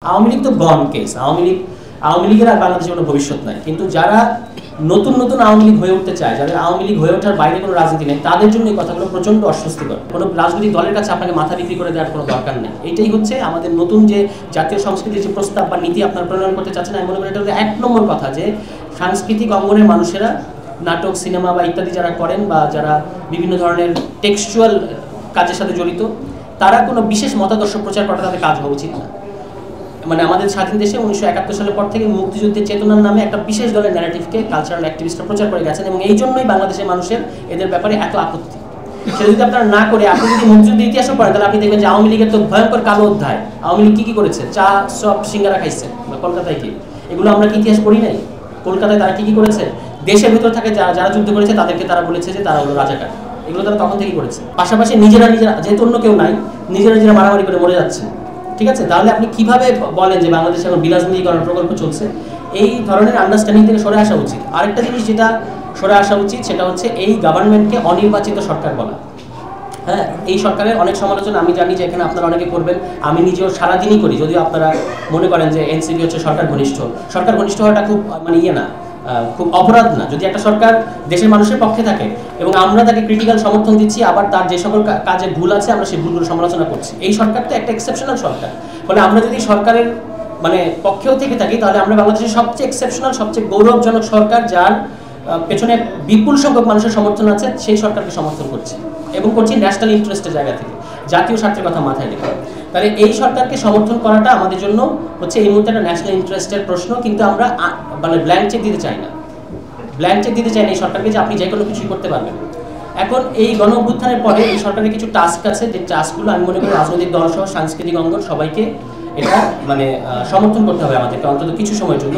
আওয়ামী লীগ তো গন কেস। আওয়ামী লীগের আর বাংলাদেশে কোনো ভবিষ্যৎ নাই। কিন্তু যারা নতুন নতুন আওয়ামী লীগ হয়ে উঠতে চায়, যাদের আওয়ামী লীগ হয়ে ওঠার বাইরে কোনো রাজনীতি নেই, তাদের জন্য এই কথাগুলো প্রচন্ড অস্বস্তিকর। কোনো রাজনৈতিক দলের কাছে আপনাকে মাথা বিক্রি করে দেওয়ার কোনো দরকার নেই। এইটাই হচ্ছে আমাদের নতুন যে জাতীয় সংস্কৃতির যে প্রস্তাব বা নীতি আপনারা প্রণয়ন করতে চাচ্ছেন, আমি মনে করি এটা হচ্ছে 1 নম্বর কথা, যে সাংস্কৃতিক অঙ্গনের মানুষেরা নাটক, সিনেমা বা ইত্যাদি যারা করেন বা যারা বিভিন্ন ধরনের টেক্সচুয়াল কাজের সাথে জড়িত, তারা কোনো বিশেষ মতাদর্শ প্রচার করা তাদের কাজ হওয়া উচিত না। মানে আমাদের স্বাধীন দেশে 1971 সালের পর থেকে মুক্তিযুদ্ধের চেতনার নামে একটা বিশেষ দলের ন্যারেটিভকে কালচারাল অ্যাক্টিভিস্টরা প্রচার করে গেছেন, এবং এই জন্যই বাংলাদেশের মানুষের এদের ব্যাপারে এত আপত্তি। সেটা যদি আপনারা না করে, আপনি যদি মুক্তিযুদ্ধের ইতিহাসও পড়েন, তাহলে আপনি দেখবেন যে আওয়ামী লীগের তো ভয়ঙ্কর কালো অধ্যায়। আওয়ামী লীগ কি করেছে? চা, সব, সিঙ্গারা খাইছে। বা কলকাতায় কি এগুলো আমরা কি ইতিহাস পড়ি নাই? কলকাতায় তারা কি করেছে? দেশের ভিতর থাকে যারা যুদ্ধ করেছে তাদেরকে তারা বলেছে যে তারা হলো রাজাকার। এগুলো তারা তখন থেকেই করেছে। পাশাপাশি নিজেরা যেহেতু অন্য কেউ নাই, নিজেরা মারামারি করে মরে যাচ্ছে। ঠিক আছে, তাহলে আপনি কিভাবে বলেন যে বাংলাদেশে এখন বিরাজনীতিকরণ প্রকল্প চলছে? এই ধরনের আন্ডারস্ট্যান্ডিং থেকে সরে আসা উচিত। আরেকটা জিনিস যেটা সরে আসা উচিত, সেটা হচ্ছে এই গভর্নমেন্টকে অনির্বাচিত সরকার বলা। হ্যাঁ, এই সরকারের অনেক সমালোচনা আমি জানি যে এখানে আপনারা অনেকে করবেন, আমি নিজেও সারাদিনই করি। যদিও আপনারা মনে করেন যে এনসিপি হচ্ছে সরকার ঘনিষ্ঠ হওয়াটা খুব মানে না, খুব অপরাধ না। যদি একটা সরকার দেশের মানুষের পক্ষে থাকে এবং আমরা তাকে ক্রিটিক্যাল সমর্থন দিচ্ছি, আবার তার যে সকল কাজে ভুল আছে আমরা সেই ভুলগুলো সমালোচনা করছি। এই সরকার তো একটা এক্সেপশনাল সরকার। ফলে আমরা যদি সরকারের মানে পক্ষেও থেকে থাকি, তাহলে আমরা বাংলাদেশের সবচেয়ে এক্সেপশনাল, সবচেয়ে গৌরবজনক সরকার, যার পেছনে বিপুল সংখ্যক মানুষের সমর্থন আছে, সেই সরকারকে সমর্থন করছি এবং করছি ন্যাশনাল ইন্টারেস্টের জায়গা থেকে, জাতীয় স্বার্থের কথা মাথায় রেখে। তাহলে এই সরকারকে সমর্থন করাটা আমাদের জন্য হচ্ছে এই মুহূর্তে একটা ন্যাশনাল ইন্টারেস্টের প্রশ্ন। কিন্তু আমরা মানে ব্ল্যাঙ্ক চেক দিতে চাই না এই সরকারকে যে আপনি যে কোনো কিছুই করতে পারবেন। এখন এই গণ অভ্যুত্থানের পরে এই সরকারের কিছু টাস্ক আছে, যে টাস্কগুলো আমি মনে করি রাজনৈতিক দল সহ সাংস্কৃতিক অঙ্গন সবাইকে এটা মানে সমর্থন করতে হবে আমাদেরকে অন্তত কিছু সময়ের জন্য।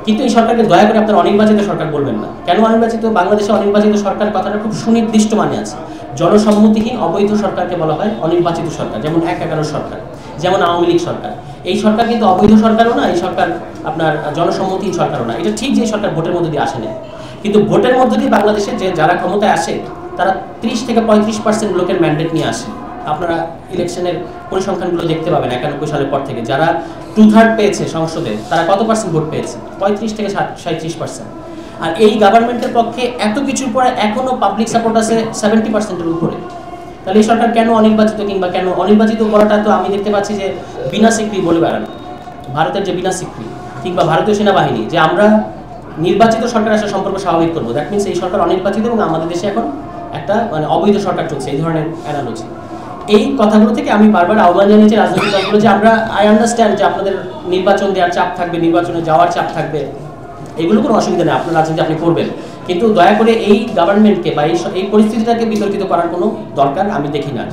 কিন্তু এই সরকারকে দয়া করে আপনারা অনির্বাচিত সরকার বলবেন না। কেন অনির্বাচিত? বাংলাদেশে অনির্বাচিত সরকার কথাটা খুব সুনির্দিষ্ট মানে আছে। জনসম্মতিহীন অবৈধ সরকারকে বলা হয় অনির্বাচিত সরকার, যেমন 1/11 সরকার, যেমন আওয়ামী লীগ সরকার। এই সরকার কিন্তু অবৈধ সরকারও না, এই সরকার আপনার জনসম্মতিহীন সরকারও না। এটা ঠিক যে সরকার ভোটের মধ্যে দিয়ে আসে না, কিন্তু ভোটের মধ্যে দিয়ে বাংলাদেশে যে যারা ক্ষমতায় আসে তারা 30 থেকে 35% লোকের ম্যান্ডেট নিয়ে আসে। আপনারা ইলেকশনের পরিসংখ্যানগুলো দেখতে পাবেন 91 সালের পর থেকে যারা 2/3 পেয়েছে সংসদে, তারা কত পার্সেন্ট ভোট পেয়েছে? 35 থেকে 37%। আর এই গভর্নমেন্টের পক্ষে এত কিছুর পরে এখনো পাবলিক সাপোর্ট আছে 70%-এর উপরে। তাহলে এই সরকার কেন অনির্বাচিত, কিংবা কেন অনির্বাচিত করাটা তো আমি দেখতে পাচ্ছি যে বিনা স্বীকৃতি বলে বেড়ানো। ভারতের যে বিনা স্বীকৃতি, কিংবা ভারতীয় সেনাবাহিনী যে আমরা নির্বাচিত সরকার আসার সম্পর্ক স্বাভাবিক করবো, দ্যাট মিনস এই সরকার অনির্বাচিত এবং আমাদের দেশে এখন একটা মানে অবৈধ সরকার চলছে, এই ধরনের অ্যানালজি। এই কথাগুলো থেকে আমি বারবার আহ্বান জানিয়েছি রাজনৈতিক দলগুলো যে আমরা আন্ডারস্ট্যান্ড যে আপনাদের নির্বাচন দেওয়ার চাপ থাকবে, নির্বাচনে যাওয়ার চাপ থাকবে, এগুলো কোনো অসুবিধা নেই, আপনার রাজনীতি আপনি করবেন। কিন্তু দয়া করে এই গভর্নমেন্টকে বা এই পরিস্থিতিটাকে বিতর্কিত করার কোনো দরকার আমি দেখি না।